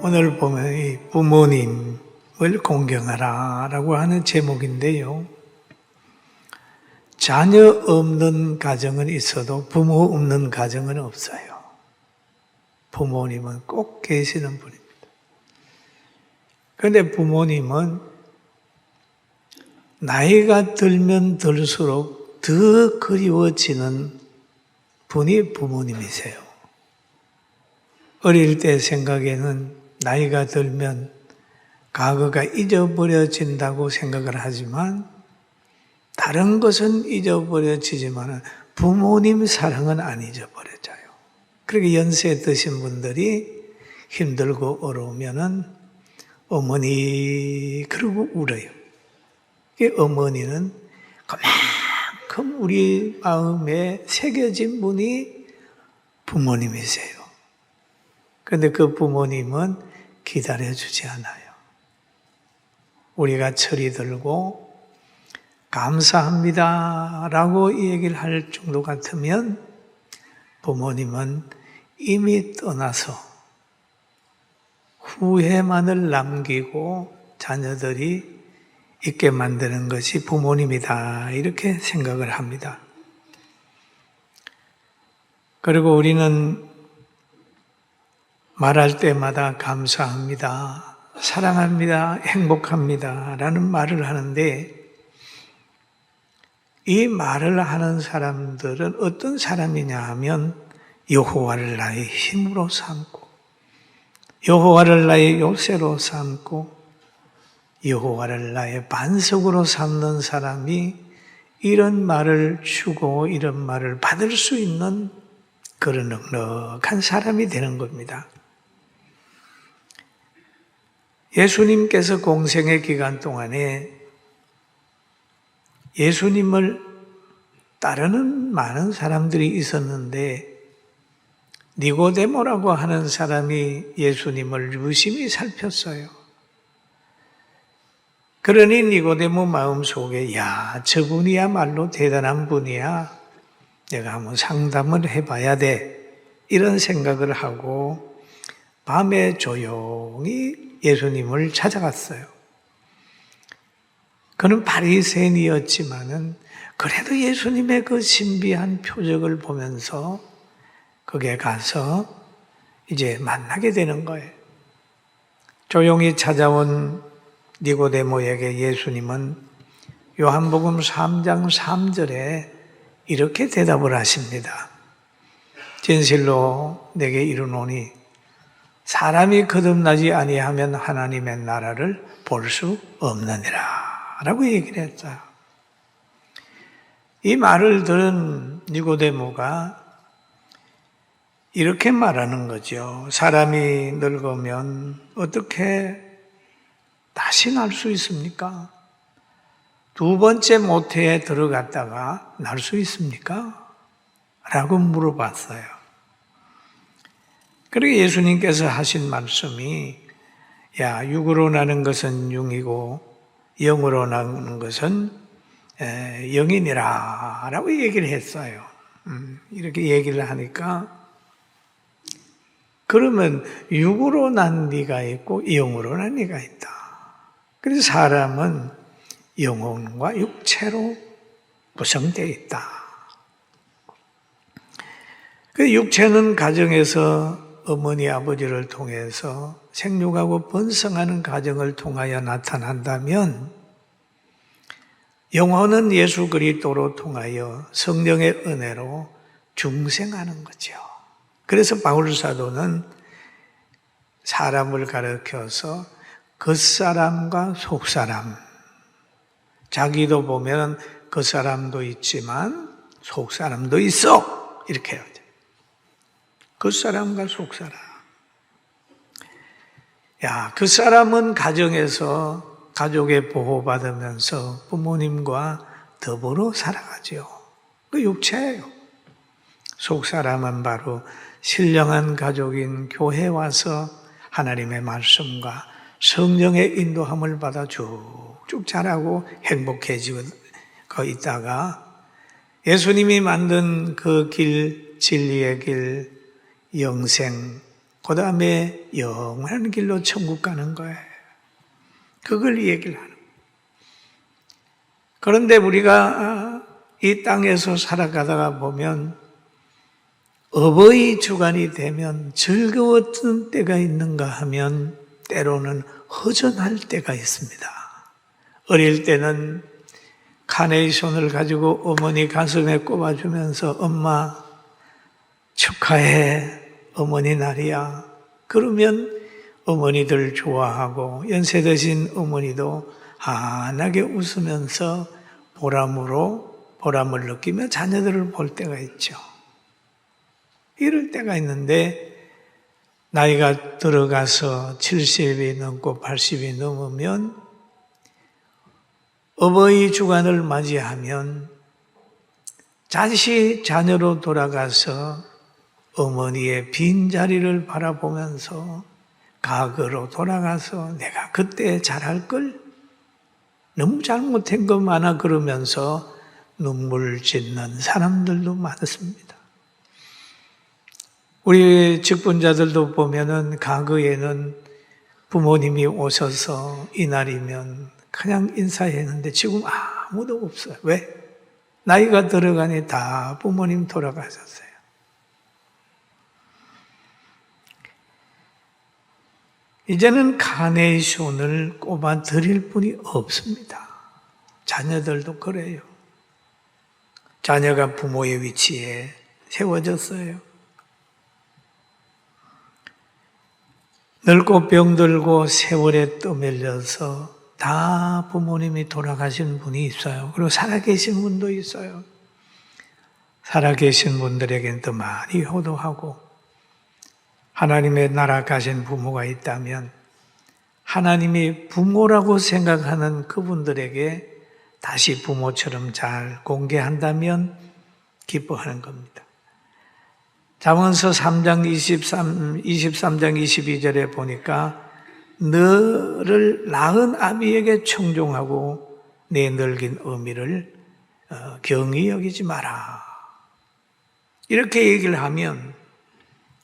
오늘 보면 이 부모님을 공경하라 라고 하는 제목인데요. 자녀 없는 가정은 있어도 부모 없는 가정은 없어요. 부모님은 꼭 계시는 분입니다. 그런데 부모님은 나이가 들면 들수록 더 그리워지는 분이 부모님이세요. 어릴 때 생각에는 나이가 들면 과거가 잊어버려진다고 생각을 하지만 다른 것은 잊어버려지지만 부모님 사랑은 안 잊어버려져요. 그렇게 연세 드신 분들이 힘들고 어려우면은 어머니 그러고 울어요. 어머니는 그만큼 우리 마음에 새겨진 분이 부모님이세요. 그런데 그 부모님은 기다려주지 않아요. 우리가 철이 들고 감사합니다 라고 얘기를 할 정도 같으면 부모님은 이미 떠나서 후회만을 남기고 자녀들이 있게 만드는 것이 부모님이다 이렇게 생각을 합니다. 그리고 우리는 말할 때마다 감사합니다, 사랑합니다, 행복합니다 라는 말을 하는데 이 말을 하는 사람들은 어떤 사람이냐 하면 여호와를 나의 힘으로 삼고 여호와를 나의 요새로 삼고 여호와를 나의 반석으로 삼는 사람이 이런 말을 주고 이런 말을 받을 수 있는 그런 넉넉한 사람이 되는 겁니다. 예수님께서 공생의 기간 동안에 예수님을 따르는 많은 사람들이 있었는데 니고데모라고 하는 사람이 예수님을 유심히 살폈어요. 그러니 니고데모 마음속에 저분이야말로 대단한 분이야. 내가 한번 상담을 해봐야 돼. 이런 생각을 하고 밤에 조용히 예수님을 찾아갔어요. 그는 바리새인이었지만은 그래도 예수님의 그 신비한 표적을 보면서 거기에 가서 이제 만나게 되는 거예요. 조용히 찾아온 니고데모에게 예수님은 요한복음 3장 3절에 이렇게 대답을 하십니다. 진실로 내게 이르노니 사람이 거듭나지 아니하면 하나님의 나라를 볼 수 없느니라 라고 얘기를 했어요. 이 말을 들은 니고데모가 이렇게 말하는 거죠. 사람이 늙으면 어떻게 다시 날 수 있습니까? 두 번째 모태에 들어갔다가 날 수 있습니까? 라고 물어봤어요. 그리고 예수님께서 하신 말씀이 육으로 나는 것은 육이고 영으로 나는 것은 영이니라 라고 얘기를 했어요. 이렇게 얘기를 하니까 그러면 육으로 난 네가 있고 영으로 난 네가 있다. 그래서 사람은 영혼과 육체로 구성되어 있다. 그 육체는 가정에서 어머니 아버지를 통해서 생육하고 번성하는 과정을 통하여 나타난다면 영혼은 예수 그리스도로 통하여 성령의 은혜로 중생하는 거죠. 그래서 바울 사도는 사람을 가르쳐서 겉사람과 속사람, 자기도 보면 겉사람도 있지만 속사람도 있어 이렇게 해요. 겉사람과 속사람. 겉사람은 가정에서 가족의 보호받으면서 부모님과 더불어 살아가죠. 그 육체예요. 속사람은 바로 신령한 가족인 교회에 와서 하나님의 말씀과 성령의 인도함을 받아 쭉쭉 자라고 행복해지고 있다가 예수님이 만든 그 길, 진리의 길, 영생, 그 다음에 영원한 길로 천국 가는 거예요. 그걸 얘기를 하는 거예요. 그런데 우리가 이 땅에서 살아가다가 보면 어버이 주간이 되면 즐거웠던 때가 있는가 하면 때로는 허전할 때가 있습니다. 어릴 때는 카네이션을 가지고 어머니 가슴에 꼽아주면서 엄마 축하해, 어머니 날이야. 그러면 어머니들 좋아하고 연세 드신 어머니도 환하게 웃으면서 보람을 느끼며 자녀들을 볼 때가 있죠. 이럴 때가 있는데 나이가 들어가서 70이 넘고 80이 넘으면 어버이 주간을 맞이하면 다시 자녀로 돌아가서 어머니의 빈자리를 바라보면서 과거로 돌아가서 내가 그때 잘할 걸 너무 잘못한 거 많아 그러면서 눈물 짓는 사람들도 많습니다. 우리 직분자들도 보면은 과거에는 부모님이 오셔서 이날이면 그냥 인사했는데 지금 아무도 없어요. 왜? 나이가 들어가니 다 부모님 돌아가셨어요. 이제는 카네이션을 꼽아 드릴 분이 없습니다. 자녀들도 그래요. 자녀가 부모의 위치에 세워졌어요. 늙고 병들고 세월에 떠밀려서 다 부모님이 돌아가신 분이 있어요. 그리고 살아계신 분도 있어요. 살아계신 분들에게는 더 많이 효도하고 하나님의 나라 가신 부모가 있다면 하나님이 부모라고 생각하는 그분들에게 다시 부모처럼 잘 공개한다면 기뻐하는 겁니다. 잠언서 3장 23장 22절에 보니까 너를 낳은 아비에게 청종하고 내 늙은 어미를 경히 여기지 마라. 이렇게 얘기를 하면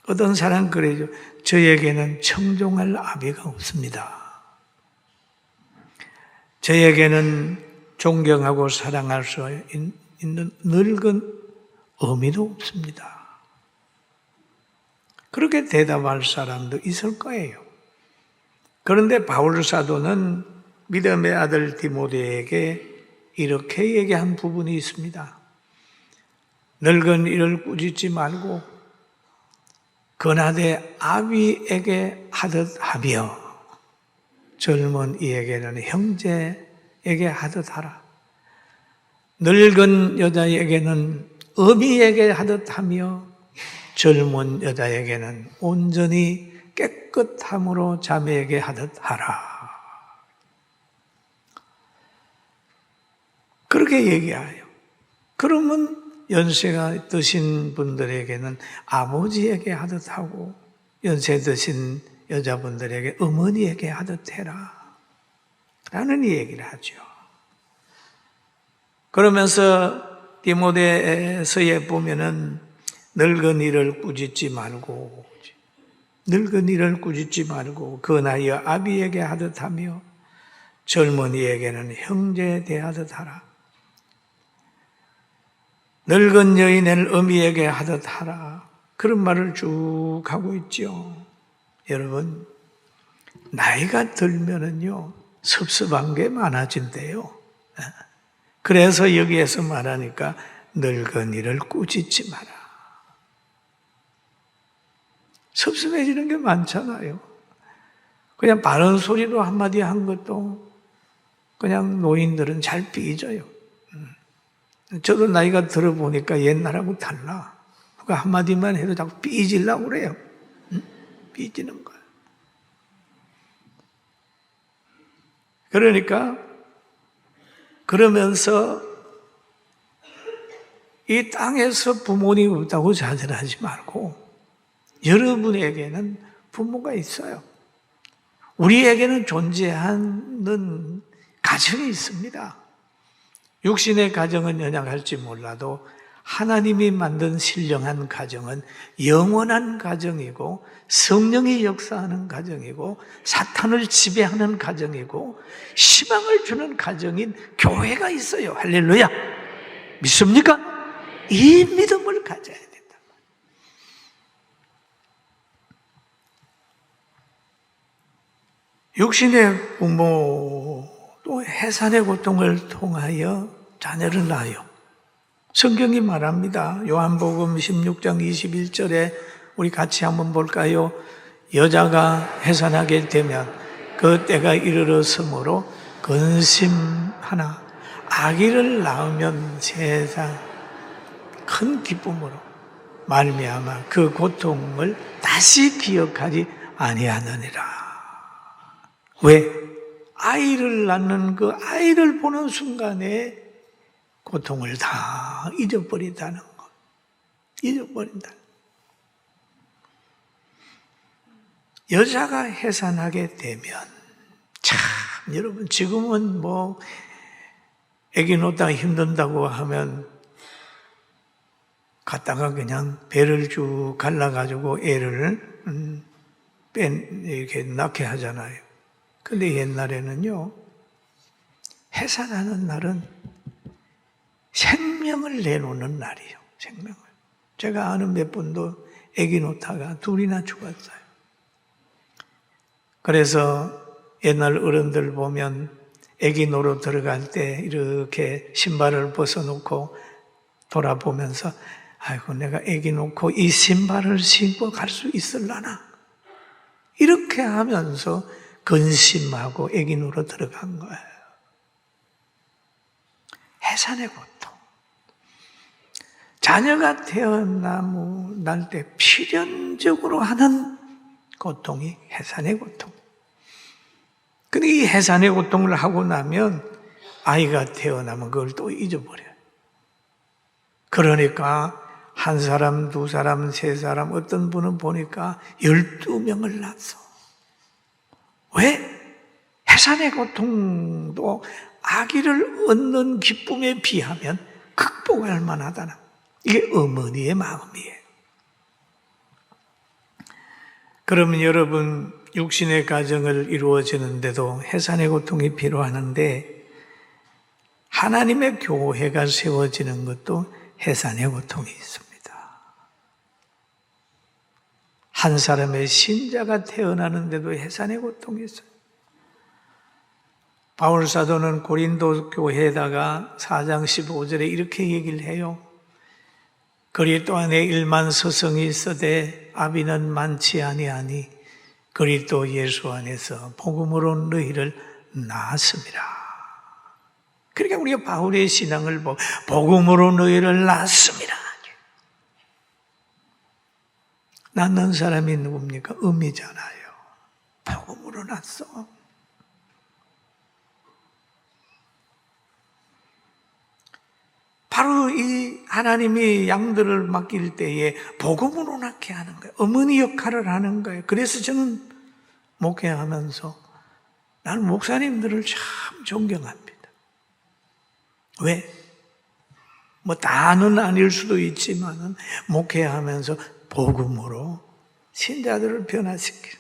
어떤 사람 그래요. 저에게는 청종할 아비가 없습니다. 저에게는 존경하고 사랑할 수 있는 늙은 어미도 없습니다. 그렇게 대답할 사람도 있을 거예요. 그런데 바울 사도는 믿음의 아들 디모데에게 이렇게 얘기한 부분이 있습니다. 늙은 이를 꾸짖지 말고 거나대 아비에게 하듯 하며 젊은 이에게는 형제에게 하듯 하라. 늙은 여자에게는 어미에게 하듯 하며 젊은 여자에게는 온전히 깨끗함으로 자매에게 하듯 하라. 그렇게 얘기해요. 그러면 연세가 드신 분들에게는 아버지에게 하듯 하고 연세 드신 여자분들에게 어머니에게 하듯 해라. 라는 얘기를 하죠. 그러면서 디모데서에 보면은 늙은 이를 꾸짖지 말고 그 나이에 아비에게 하듯 하며 젊은이에게는 형제에 대하듯 하라. 늙은 여인을 어미에게 하듯 하라. 그런 말을 쭉 하고 있죠. 여러분, 나이가 들면은요, 섭섭한 게 많아진대요. 그래서 여기에서 말하니까 늙은이를 꾸짖지 마라. 섭섭해지는 게 많잖아요. 그냥 바른 소리로 한마디 한 것도 그냥 노인들은 잘 삐져요. 저도 나이가 들어보니까 옛날하고 달라. 누가 한마디만 해도 자꾸 삐지려고 그래요. 삐지는 거예요. 그러니까 그러면서 이 땅에서 부모님 없다고 자절하지 말고 여러분에게는 부모가 있어요. 우리에게는 존재하는 가정이 있습니다. 육신의 가정은 연약할지 몰라도 하나님이 만든 신령한 가정은 영원한 가정이고 성령이 역사하는 가정이고 사탄을 지배하는 가정이고 희망을 주는 가정인 교회가 있어요. 할렐루야. 믿습니까? 이 믿음을 가져야 된다. 육신의 부모도 해산의 고통을 통하여 자녀를 낳아요. 성경이 말합니다. 요한복음 16장 21절에 우리 같이 한번 볼까요? 여자가 해산하게 되면 그 때가 이르렀으므로 근심하나 아기를 낳으면 세상 큰 기쁨으로 말미암아 그 고통을 다시 기억하지 아니하느니라. 왜? 아이를 낳는 그 아이를 보는 순간에 고통을 다 잊어버린다는 것. 잊어버린다. 여자가 해산하게 되면 참 여러분 지금은 뭐 애기 놓다가 힘든다고 하면 갔다가 그냥 배를 쭉 갈라가지고 애를 이렇게 낳게 하잖아요. 근데 옛날에는요, 해산하는 날은 생명을 내놓는 날이에요. 생명을. 제가 아는 몇 분도 애기 놓다가 둘이나 죽었어요. 그래서 옛날 어른들 보면 애기 놓으러 들어갈 때 이렇게 신발을 벗어놓고 돌아보면서 아이고 내가 애기 놓고 이 신발을 신고 갈 수 있을라나 이렇게 하면서 근심하고 애기 놓으러 들어간 거예요. 해산의 고통. 자녀가 태어날 때 필연적으로 하는 고통이 해산의 고통. 근데 이 해산의 고통을 하고 나면 아이가 태어나면 그걸 또 잊어버려요. 그러니까 한 사람, 두 사람, 세 사람, 어떤 분은 보니까 12명을 낳았어. 왜? 해산의 고통도 아기를 얻는 기쁨에 비하면 극복할 만하다는 이게 어머니의 마음이에요. 그러면 여러분 육신의 가정을 이루어지는데도 해산의 고통이 필요하는데 하나님의 교회가 세워지는 것도 해산의 고통이 있습니다. 한 사람의 신자가 태어나는데도 해산의 고통이 있어요. 바울 사도는 고린도 교회에다가 4장 15절에 이렇게 얘기를 해요. 그리스도 안에 1만 서성이 있으되 아비는 많지 아니하니 그리스도 예수 안에서 복음으로 너희를 낳았습니다. 그러니까 우리가 바울의 신앙을 복음으로 너희를 낳았습니다. 낳는 사람이 누굽니까? 음이잖아요. 복음으로 낳았어. 바로 이 하나님이 양들을 맡길 때에 복음으로 낳게 하는 거예요. 어머니 역할을 하는 거예요. 그래서 저는 목회하면서 나는 목사님들을 참 존경합니다. 왜? 뭐 다는 아닐 수도 있지만은 목회하면서 복음으로 신자들을 변화시키는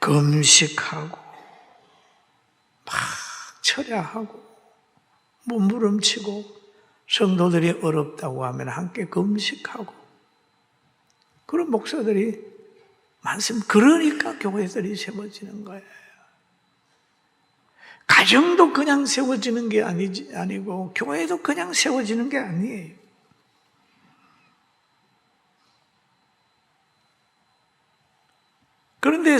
금식하고 막 철야하고 몸부림치고 성도들이 어렵다고 하면 함께 금식하고 그런 목사들이 많습니다. 그러니까 교회들이 세워지는 거예요. 가정도 그냥 세워지는 게 아니고 교회도 그냥 세워지는 게 아니에요. 그런데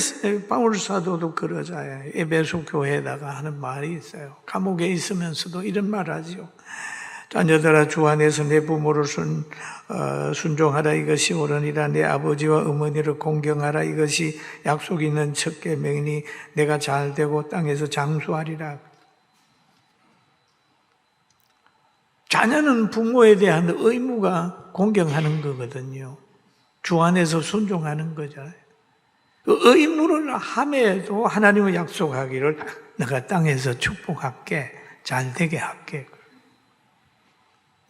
바울 사도도 그러잖아요. 에베소 교회에다가 하는 말이 있어요. 감옥에 있으면서도 이런 말 하지요. 자녀들아 주 안에서 내 부모를 순종하라 이것이 옳으니라. 내 아버지와 어머니를 공경하라 이것이 약속 있는 첫 계명이니 내가 잘되고 땅에서 장수하리라. 자녀는 부모에 대한 의무가 공경하는 거거든요. 주 안에서 순종하는 거잖아요. 그 의무를 함에도 하나님은 약속하기를 내가 땅에서 축복할게, 잘되게 할게.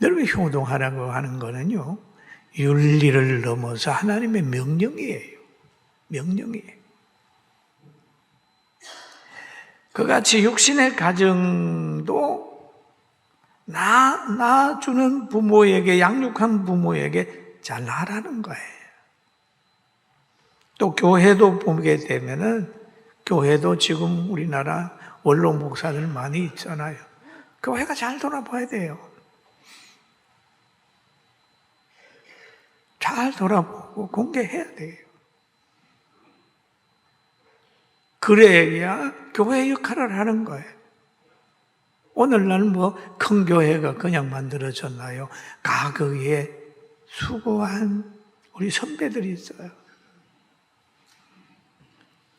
여러분, 효동하라고 하는 거는요, 윤리를 넘어서 하나님의 명령이에요. 명령이에요. 그같이 육신의 가정도 낳아주는 부모에게, 양육한 부모에게 잘하라는 거예요. 또 교회도 보게 되면은, 교회도 지금 우리나라 원로 목사들 많이 있잖아요. 교회가 잘 돌아봐야 돼요. 잘 돌아보고 공개해야 돼요. 그래야 교회 역할을 하는 거예요. 오늘날 큰 교회가 그냥 만들어졌나요? 과거에 수고한 우리 선배들이 있어요.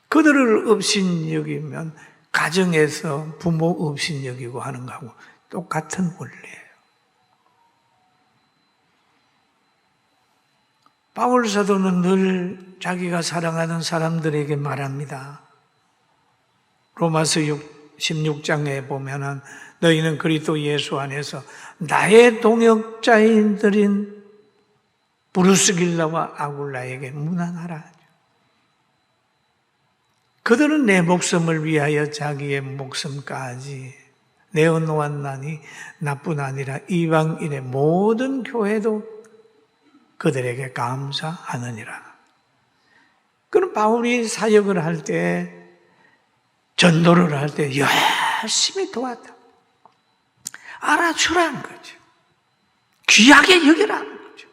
그들을 업신여기면 가정에서 부모 업신여기고 하는 거하고 똑같은 원리예요. 바울 사도는 늘 자기가 사랑하는 사람들에게 말합니다. 로마서 16장에 보면은 너희는 그리스도 예수 안에서 나의 동역자인들인 브루스길라와 아굴라에게 문안하라. 그들은 내 목숨을 위하여 자기의 목숨까지 내어놓았나니 나뿐 아니라 이방인의 모든 교회도 그들에게 감사하느니라. 그럼 바울이 사역을 할 때, 전도를 할 때 열심히 도왔다. 알아주라는 거죠. 귀하게 여기라는 거죠.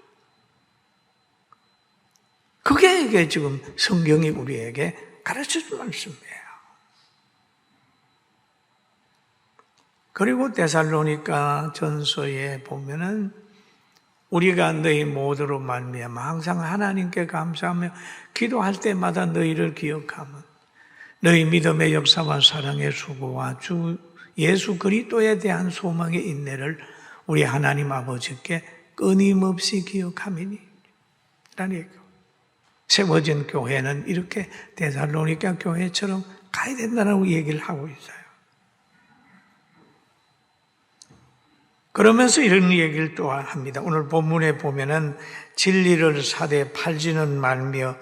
그게 이게 지금 성경이 우리에게 가르쳐준 말씀이에요. 그리고 데살로니가 전서에 보면은 우리가 너희 모두로 말미암아 항상 하나님께 감사하며 기도할 때마다 너희를 기억하면 너희 믿음의 역사와 사랑의 수고와 주 예수 그리스도에 대한 소망의 인내를 우리 하나님 아버지께 끊임없이 기억함이니 라는 얘기예요. 세워진 교회는 이렇게 데살로니가 교회처럼 가야 된다고 얘기를 하고 있어요. 그러면서 이런 얘기를 또 합니다. 오늘 본문에 보면은 진리를 사되 팔지는 말며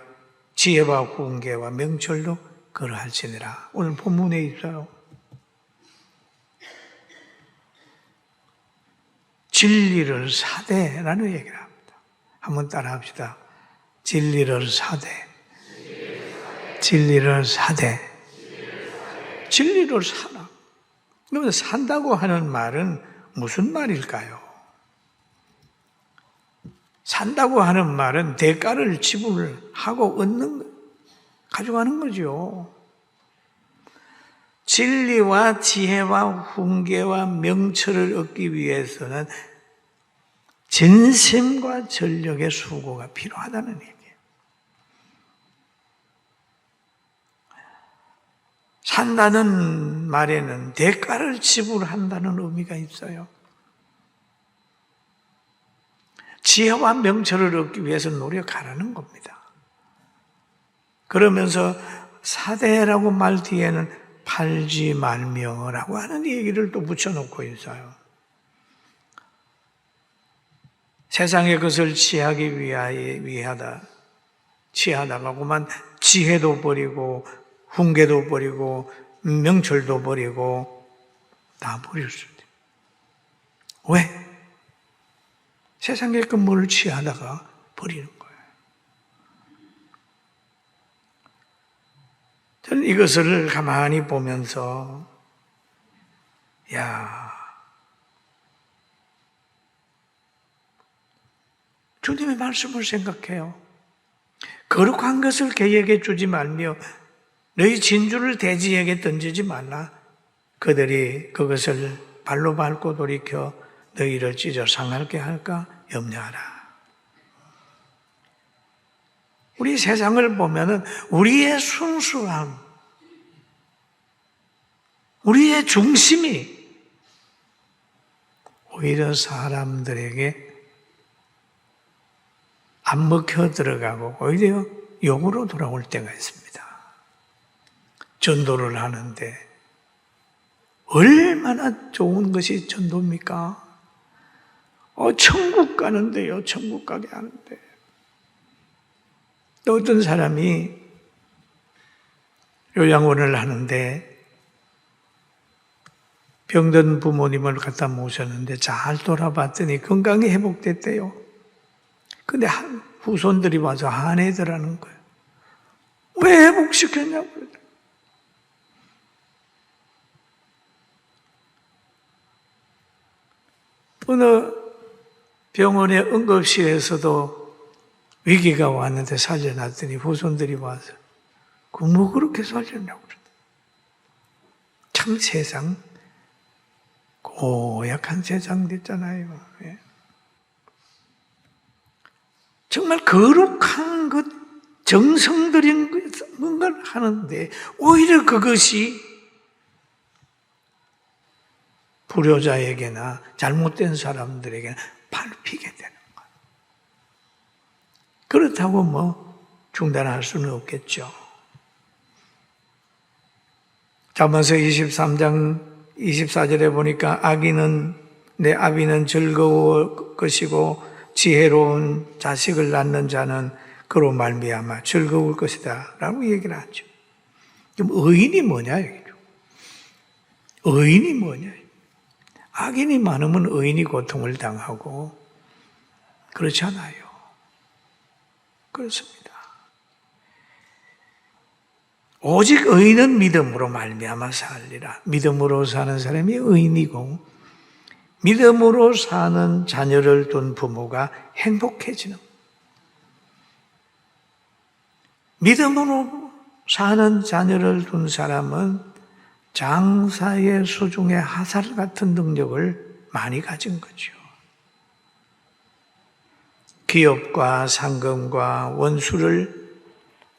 지혜와 훈계와 명철도 그러할지니라. 오늘 본문에 있어요. 진리를 사되라는 얘기를 합니다. 한번 따라 합시다. 진리를 사되. 진리를 사되. 진리를 사라. 그러면 산다고 하는 말은 무슨 말일까요? 산다고 하는 말은 대가를 지불하고 가져가는 거죠. 진리와 지혜와 훈계와 명철을 얻기 위해서는 전심과 전력의 수고가 필요하다는 얘기예요. 산다는 말에는 대가를 지불한다는 의미가 있어요. 지혜와 명철을 얻기 위해서 노력하라는 겁니다. 그러면서 사대라고 말 뒤에는 팔지 말며라고 하는 얘기를 또 붙여놓고 있어요. 세상의 것을 취하기 취하다가고만 지혜도 버리고 훈계도 버리고 명철도 버리고 다 버릴 수 있어요. 왜? 세상의 것을 취하다가 버리는 거예요. 저는 이것을 가만히 보면서 주님의 말씀을 생각해요. 거룩한 것을 개에게 주지 말며 너희 진주를 돼지에게 던지지 말라. 그들이 그것을 발로 밟고 돌이켜 너희를 찢어 상하게 할까 염려하라. 우리 세상을 보면은 우리의 순수함, 우리의 중심이 오히려 사람들에게 안 먹혀 들어가고 오히려 욕으로 돌아올 때가 있습니다. 전도를 하는데 얼마나 좋은 것이 전도입니까? 천국 가는데요. 천국 가게 하는데. 또 어떤 사람이 요양원을 하는데 병든 부모님을 갖다 모셨는데 잘 돌아봤더니 건강이 회복됐대요. 근데 후손들이 와서 화내더라는 거예요. 왜 회복시켰냐고. 어느 병원의 응급실에서도 위기가 왔는데 살려놨더니 후손들이 와서 뭐 그렇게 살렸냐고 그러더라고요. 참 세상 고약한 세상 됐잖아요. 예. 정말 거룩한 것, 정성 들인 것, 뭔가를 하는데 오히려 그것이 불효자에게나 잘못된 사람들에게나 밟히게 되는 거예요. 그렇다고 뭐 중단할 수는 없겠죠. 잠언서 23장 24절에 보니까 내 아비는 즐거울 것이고 지혜로운 자식을 낳는 자는 그로 말미암아 즐거울 것이다 라고 얘기를 하죠. 그럼 의인이 뭐냐 얘기죠. 의인이 뭐냐. 악인이 많으면 의인이 고통을 당하고 그렇잖아요. 그렇습니다. 오직 의인은 믿음으로 말미암아 살리라. 믿음으로 사는 사람이 의인이고 믿음으로 사는 자녀를 둔 부모가 행복해지는, 믿음으로 사는 자녀를 둔 사람은 장사의 수중에 화살 같은 능력을 많이 가진 거죠. 기업과 상금과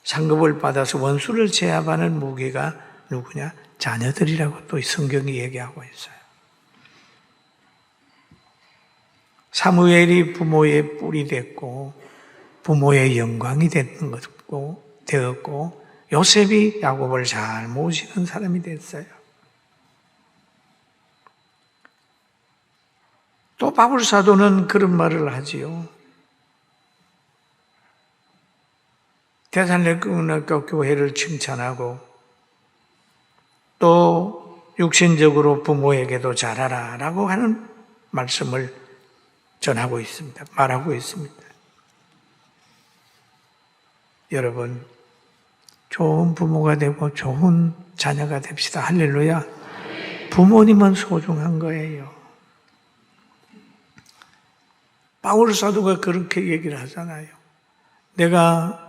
상급을 받아서 원수를 제압하는 무기가 누구냐? 자녀들이라고 또 성경이 얘기하고 있어요. 사무엘이 부모의 뿔이 됐고 부모의 영광이 되었고 요셉이 야곱을 잘 모시는 사람이 됐어요. 또 바울 사도는 그런 말을 하지요. 데살로니가 교회를 칭찬하고 또 육신적으로 부모에게도 잘하라 라고 하는 말씀을 전하고 있습니다. 말하고 있습니다. 여러분, 좋은 부모가 되고 좋은 자녀가 됩시다. 할렐루야. 부모님은 소중한 거예요. 바울 사도가 그렇게 얘기를 하잖아요. 내가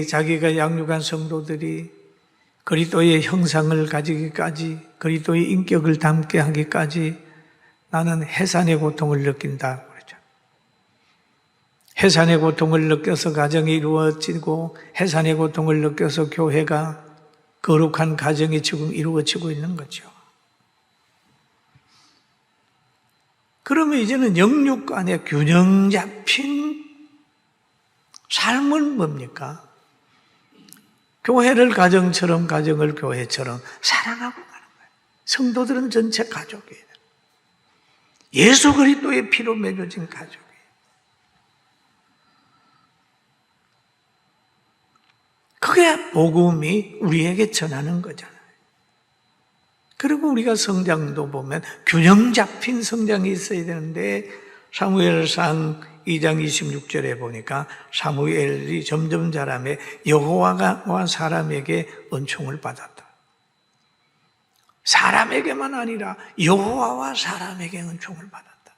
자기가 양육한 성도들이 그리스도의 형상을 가지기까지, 그리스도의 인격을 담게 하기까지 나는 해산의 고통을 느낀다. 그러죠. 해산의 고통을 느껴서 가정이 이루어지고 해산의 고통을 느껴서 교회가 거룩한 가정이 지금 이루어지고 있는 거죠. 그러면 이제는 영육 간에 균형 잡힌 삶은 뭡니까? 교회를 가정처럼, 가정을 교회처럼 사랑하고 가는 거예요. 성도들은 전체 가족이에요. 예수 그리스도의 피로 맺어진 가족이에요. 그게 복음이 우리에게 전하는 거잖아요. 그리고 우리가 성장도 보면 균형 잡힌 성장이 있어야 되는데 사무엘상 2장 26절에 보니까 사무엘이 점점 자라며 여호와가 사람에게 은총을 받았다. 사람에게만 아니라 여호와와 사람에게 은총을 받았다.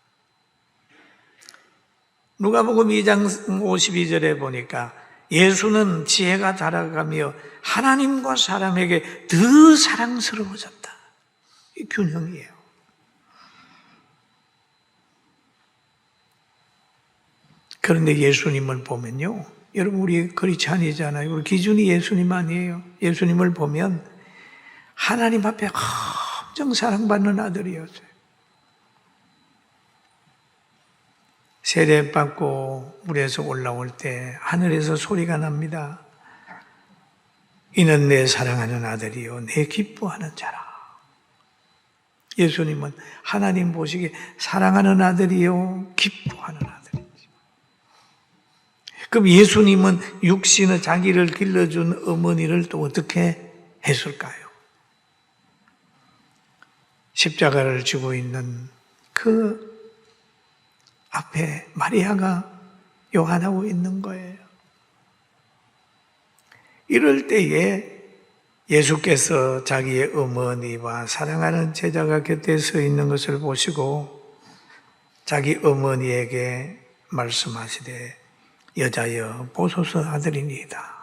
누가복음 2장 52절에 보니까 예수는 지혜가 달아가며 하나님과 사람에게 더 사랑스러워졌다. 이 균형이에요. 그런데 예수님을 보면요, 여러분 우리 그렇지 아니잖아요. 우리 기준이 예수님 아니에요. 예수님을 보면 하나님 앞에 엄청 사랑받는 아들이었어요. 세례받고 물에서 올라올 때 하늘에서 소리가 납니다. 이는 내 사랑하는 아들이요 내 기뻐하는 자라. 예수님은 하나님 보시기에 사랑하는 아들이요 기뻐하는 아들이죠. 그럼 예수님은 육신의 자기를 길러준 어머니를 또 어떻게 했을까요? 십자가를 지고 있는 그 앞에 마리아가 요한하고 있는 거예요. 이럴 때에 예수께서 자기의 어머니와 사랑하는 제자가 곁에 서 있는 것을 보시고 자기 어머니에게 말씀하시되 여자여 보소서 아들이니이다.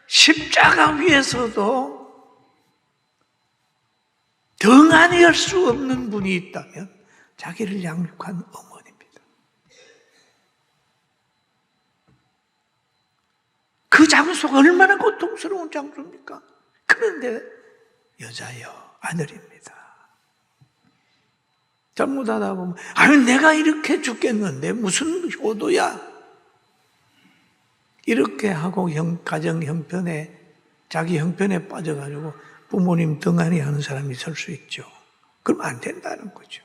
십자가 위에서도 등한히 할 수 없는 분이 있다면 자기를 양육한 어머니입니다. 그 장소가 얼마나 고통스러운 장소입니까? 그런데 여자여 아들입니다. 잘못하다 보면 아유 내가 이렇게 죽겠는데 무슨 효도야? 이렇게 하고 가정 형편에 자기 형편에 빠져가지고 부모님 등한히 하는 사람이 있을 수 있죠. 그럼 안 된다는 거죠.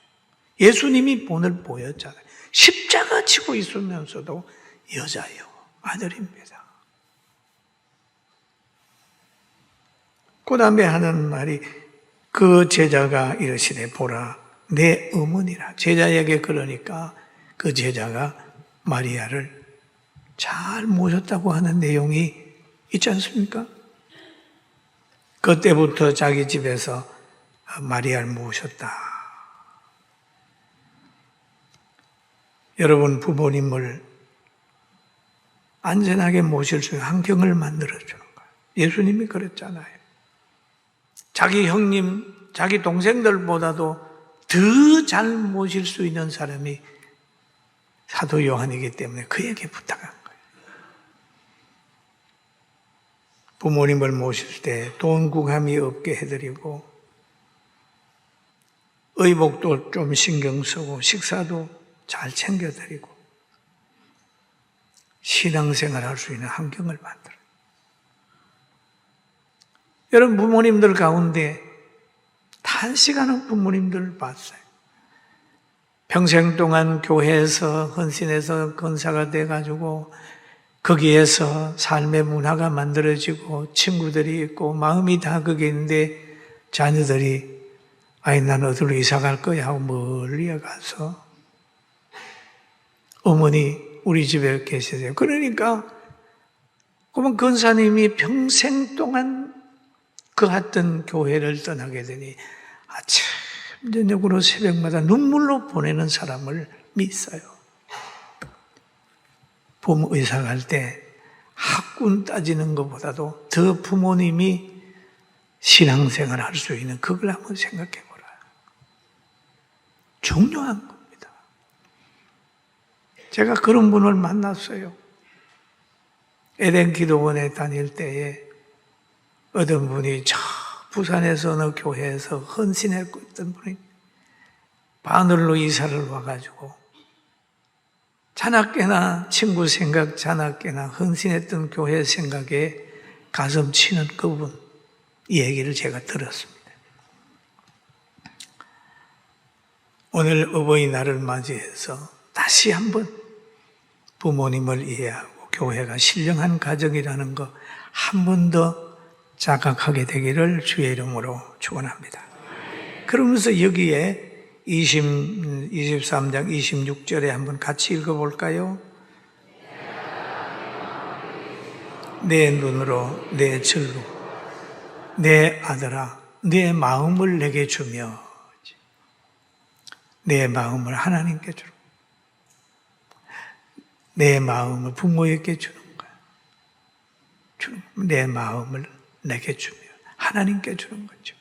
예수님이 본을 보였잖아요. 십자가 지고 있으면서도 여자여 아들입니다. 그 다음에 하는 말이 그 제자가 이르시되 보라 내 어머니라. 제자에게 그러니까 그 제자가 마리아를 잘 모셨다고 하는 내용이 있지 않습니까? 그때부터 자기 집에서 마리아를 모셨다. 여러분 부모님을 안전하게 모실 수 있는 환경을 만들어주는 거예요. 예수님이 그랬잖아요. 자기 형님, 자기 동생들보다도 더 잘 모실 수 있는 사람이 사도 요한이기 때문에 그에게 부탁한 거예요. 부모님을 모실 때 돈 구함이 없게 해드리고 의복도 좀 신경 쓰고 식사도 잘 챙겨드리고 신앙생활 할 수 있는 환경을 만들어요. 여러분 부모님들 가운데 탄식하는 부모님들 봤어요. 평생 동안 교회에서 헌신해서 권사가 돼가지고 거기에서 삶의 문화가 만들어지고 친구들이 있고 마음이 다 거기 있는데 자녀들이 아이 난 어디로 이사 갈 거야 하고 멀리 가서 어머니 우리 집에 계세요. 그러니까 그러면 권사님이 평생 동안 그 했던 교회를 떠나게 되니 아침 저녁으로 새벽마다 눈물로 보내는 사람을 믿어요. 부모 의사 갈 때 학군 따지는 것보다도 더 부모님이 신앙생활 할 수 있는 그걸 한번 생각해 보라. 중요한 겁니다. 제가 그런 분을 만났어요. 에덴 기도원에 다닐 때에 어떤 분이 저 부산에서 어느 교회에서 헌신했고 있던 분이 바늘로 이사를 와가지고 자나깨나 친구 생각, 자나깨나 헌신했던 교회 생각에 가슴 치는 그분 이 얘기를 제가 들었습니다. 오늘 어버이날을 맞이해서 다시 한번 부모님을 이해하고 교회가 신령한 가정이라는 거 한 번 더 자각하게 되기를 주의 이름으로 축원합니다. 그러면서 여기에 23장 26절에 한번 같이 읽어볼까요? 내 눈으로 내 절로 내 아들아 내 마음을 내게 주며 내 마음을 하나님께 주라. 내 마음을 부모에게 주는 거야. 내 마음을 내게 주며 하나님께 주는 거죠.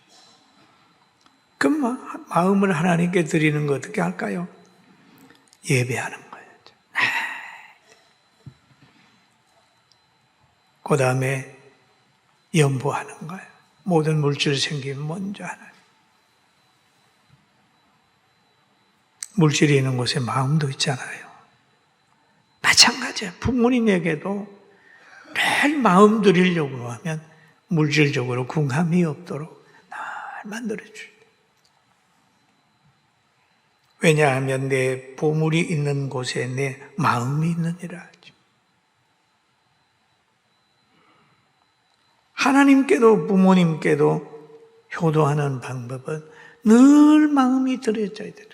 그럼 마음을 하나님께 드리는 거 어떻게 할까요? 예배하는 거예요. 그 다음에 연보하는 거예요. 모든 물질 생기면 먼저 하나님. 물질이 있는 곳에 마음도 있잖아요. 마찬가지예요. 부모님에게도 늘 마음 드리려고 하면 물질적으로 궁함이 없도록 늘 만들어주시다. 왜냐하면 내 보물이 있는 곳에 내 마음이 있느니라 하죠. 하나님께도 부모님께도 효도하는 방법은 늘 마음이 들여져야 돼요.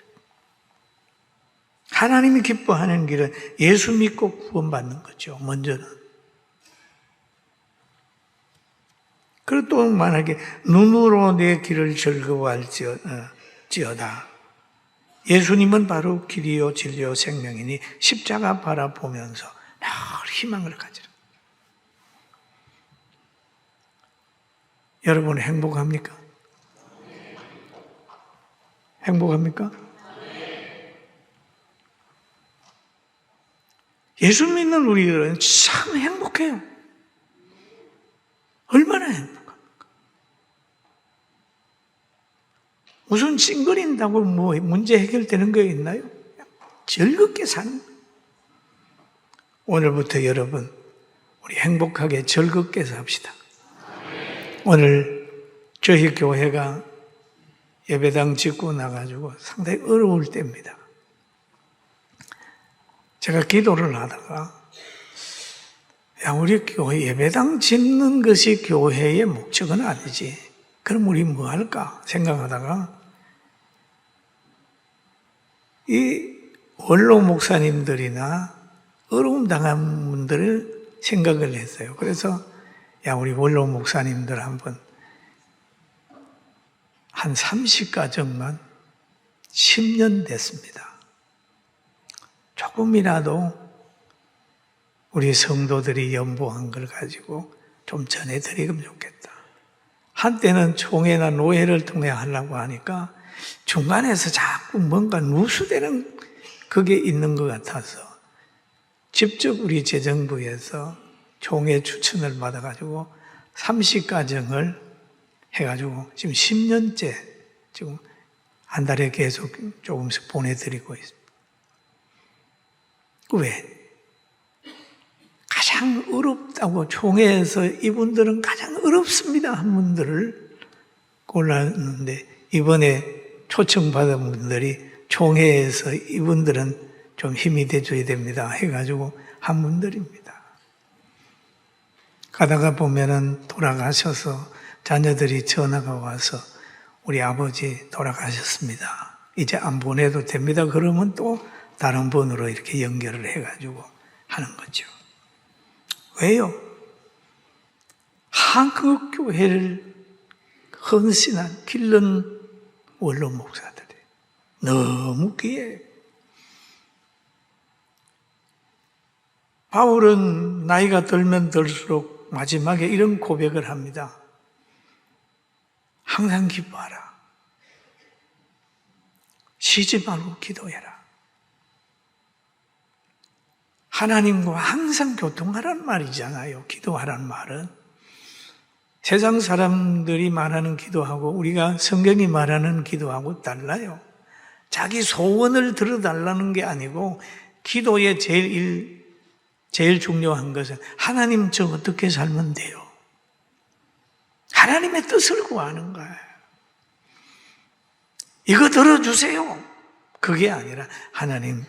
하나님이 기뻐하는 길은 예수 믿고 구원받는 거죠. 먼저는. 그리고 또 만약에 눈으로 내 길을 즐거워할지어다. 예수님은 바로 길이요 진리요 생명이니 십자가 바라보면서 늘 희망을 가지라. 여러분 행복합니까? 행복합니까? 예수 믿는 우리들은 참 행복해요. 얼마나 행복합니까? 무슨 찡그린다고 뭐 문제 해결되는 거 있나요? 즐겁게 사는 거예요. 오늘부터 여러분 우리 행복하게 즐겁게 삽시다. 오늘 저희 교회가 예배당 짓고 나가지고 상당히 어려울 때입니다. 제가 기도를 하다가 우리 교회 예배당 짓는 것이 교회의 목적은 아니지. 그럼 우리 뭐 할까 생각하다가 이 원로 목사님들이나 어려움 당한 분들을 생각을 했어요. 그래서 우리 원로 목사님들 한번 한 30가정만 10년 됐습니다. 조금이라도 우리 성도들이 연보한 걸 가지고 좀 전해드리면 좋겠다. 한때는 총회나 노회를 통해 하려고 하니까 중간에서 자꾸 뭔가 누수되는 그게 있는 것 같아서 직접 우리 재정부에서 총회 추천을 받아가지고 30가정을 해가지고 지금 10년째 지금 한 달에 계속 조금씩 보내드리고 있습니다. 왜? 가장 어렵다고 총회에서 이분들은 가장 어렵습니다 한 분들을 골랐는데 이번에 초청받은 분들이 총회에서 이분들은 좀 힘이 돼줘야 됩니다 해가지고 한 분들입니다. 가다가 보면은 돌아가셔서 자녀들이 전화가 와서 우리 아버지 돌아가셨습니다. 이제 안 보내도 됩니다. 그러면 또 다른 번으로 이렇게 연결을 해가지고 하는 거죠. 왜요? 한국교회를 헌신한 길른 원로 목사들이 너무 귀해요. 바울은 나이가 들면 들수록 마지막에 이런 고백을 합니다. 항상 기뻐하라. 쉬지 말고 기도해라. 하나님과 항상 교통하라는 말이잖아요. 기도하라는 말은. 세상 사람들이 말하는 기도하고 우리가 성경이 말하는 기도하고 달라요. 자기 소원을 들어달라는 게 아니고 기도의 제일 중요한 것은 하나님 저 어떻게 살면 돼요? 하나님의 뜻을 구하는 거예요. 이거 들어주세요. 그게 아니라 하나님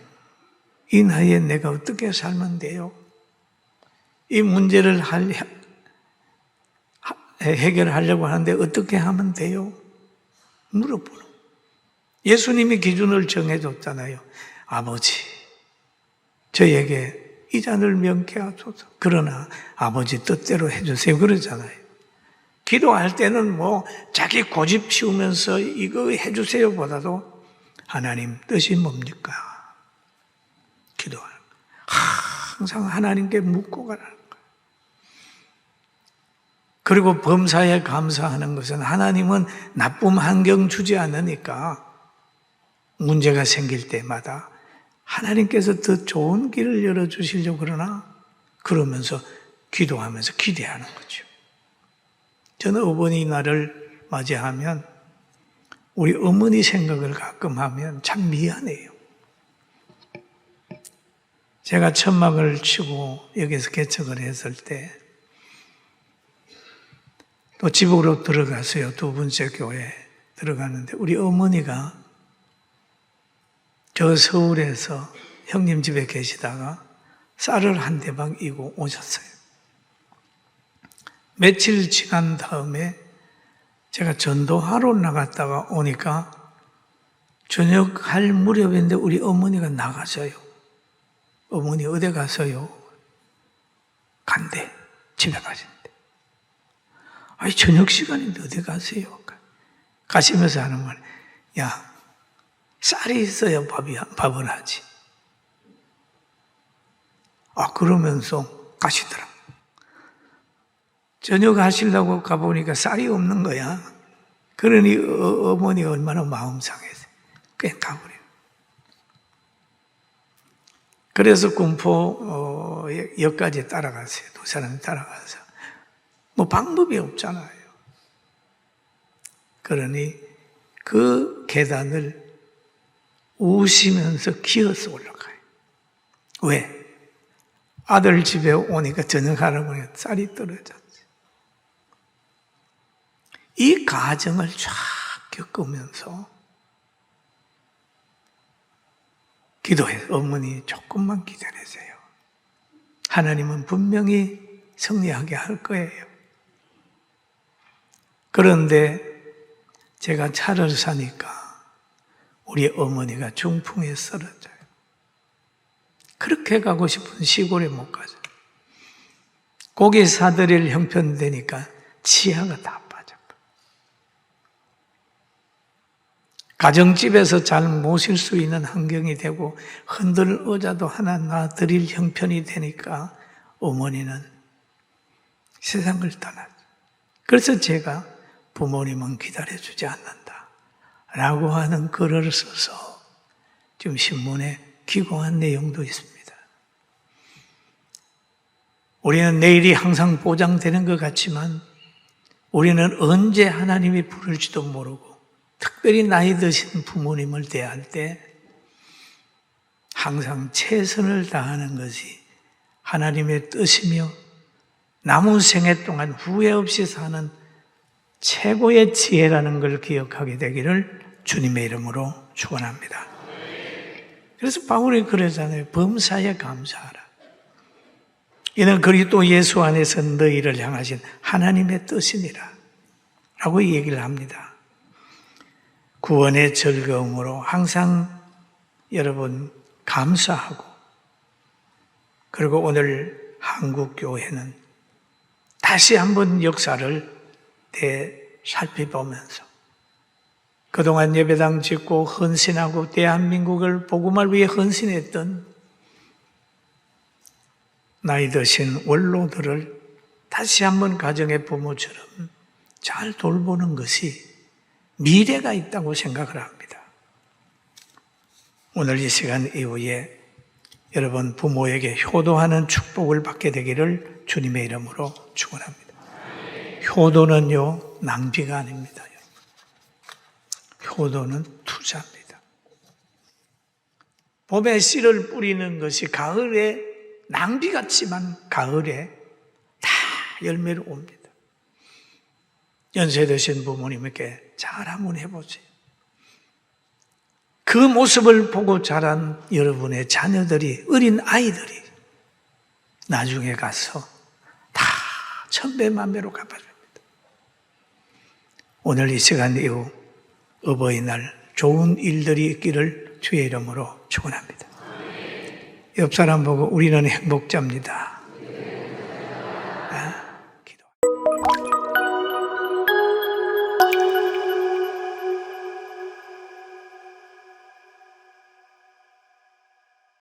이 나이에 내가 어떻게 살면 돼요? 이 문제를 해결하려고 하는데 어떻게 하면 돼요? 물어보는. 예수님이 기준을 정해줬잖아요. 아버지, 저에게 이 잔을 명쾌하소서. 그러나 아버지 뜻대로 해주세요. 그러잖아요. 기도할 때는 뭐 자기 고집 피우면서 이거 해주세요 보다도 하나님 뜻이 뭡니까? 기도하는 거예요. 항상 하나님께 묻고 가라는 거예요. 그리고 범사에 감사하는 것은 하나님은 나쁜 환경 주지 않으니까 문제가 생길 때마다 하나님께서 더 좋은 길을 열어주시려고 그러면서 기도하면서 기대하는 거죠. 저는 어머니날을 맞이하면 우리 어머니 생각을 가끔 하면 참 미안해요. 제가 천막을 치고 여기서 개척을 했을 때 또 집으로 들어갔어요. 두 번째 교회. 들어가는데 우리 어머니가 저 서울에서 형님 집에 계시다가 쌀을 한 대방 이고 오셨어요. 며칠 지난 다음에 제가 전도하러 나갔다가 오니까 저녁 할 무렵인데 우리 어머니가 나가셔요. 어머니 어디 가서요? 간대. 집에 가신대. 아니 저녁 시간인데 어디 가세요? 가시면서 하는 말, 야 쌀이 있어야 밥을 하지. 그러면서 가시더라. 저녁 하시려고 가보니까 쌀이 없는 거야. 그러니 어머니가 얼마나 마음 상해서 그냥 가버려요. 그래서 군포 역까지 따라갔어요. 두 사람이 따라가서. 뭐 방법이 없잖아요. 그러니 그 계단을 우시면서 기어서 올라가요. 왜? 아들 집에 오니까 저녁하라고 하니까 쌀이 떨어졌지. 이 과정을 쫙 겪으면서 기도해요. 어머니 조금만 기다리세요. 하나님은 분명히 승리하게 할 거예요. 그런데 제가 차를 사니까 우리 어머니가 중풍에 쓰러져요. 그렇게 가고 싶은 시골에 못 가죠. 고기 사드릴 형편되니까 치아가 다 빠져. 가정집에서 잘 모실 수 있는 환경이 되고 흔들 의자도 하나 놔드릴 형편이 되니까 어머니는 세상을 떠나죠. 그래서 제가 부모님은 기다려주지 않는다 라고 하는 글을 써서 지금 신문에 기고한 내용도 있습니다. 우리는 내일이 항상 보장되는 것 같지만 우리는 언제 하나님이 부를지도 모르고 특별히 나이 드신 부모님을 대할 때 항상 최선을 다하는 것이 하나님의 뜻이며 남은 생애 동안 후회 없이 사는 최고의 지혜라는 걸 기억하게 되기를 주님의 이름으로 축원합니다. 그래서 바울이 그러잖아요. 범사에 감사하라. 이는 그리스도 예수 안에서 너희를 향하신 하나님의 뜻이니라 라고 얘기를 합니다. 구원의 즐거움으로 항상 여러분 감사하고, 그리고 오늘 한국교회는 다시 한번 역사를 살펴보면서 그동안 예배당 짓고 헌신하고 대한민국을 복음을 위해 헌신했던 나이 드신 원로들을 다시 한번 가정의 부모처럼 잘 돌보는 것이 미래가 있다고 생각을 합니다. 오늘 이 시간 이후에 여러분 부모에게 효도하는 축복을 받게 되기를 주님의 이름으로 축원합니다. 효도는요 낭비가 아닙니다. 효도는 투자입니다. 봄에 씨를 뿌리는 것이 가을에 낭비 같지만 가을에 다 열매를 옵니다. 연세 드신 부모님에게 잘 한번 해보세요. 그 모습을 보고 자란 여러분의 자녀들이, 어린 아이들이 나중에 가서 다 천배만배로 갚아줍니다. 오늘 이 시간 이후 어버이날 좋은 일들이 있기를 주의 이름으로 축원합니다. 옆 사람 보고 우리는 행복자입니다.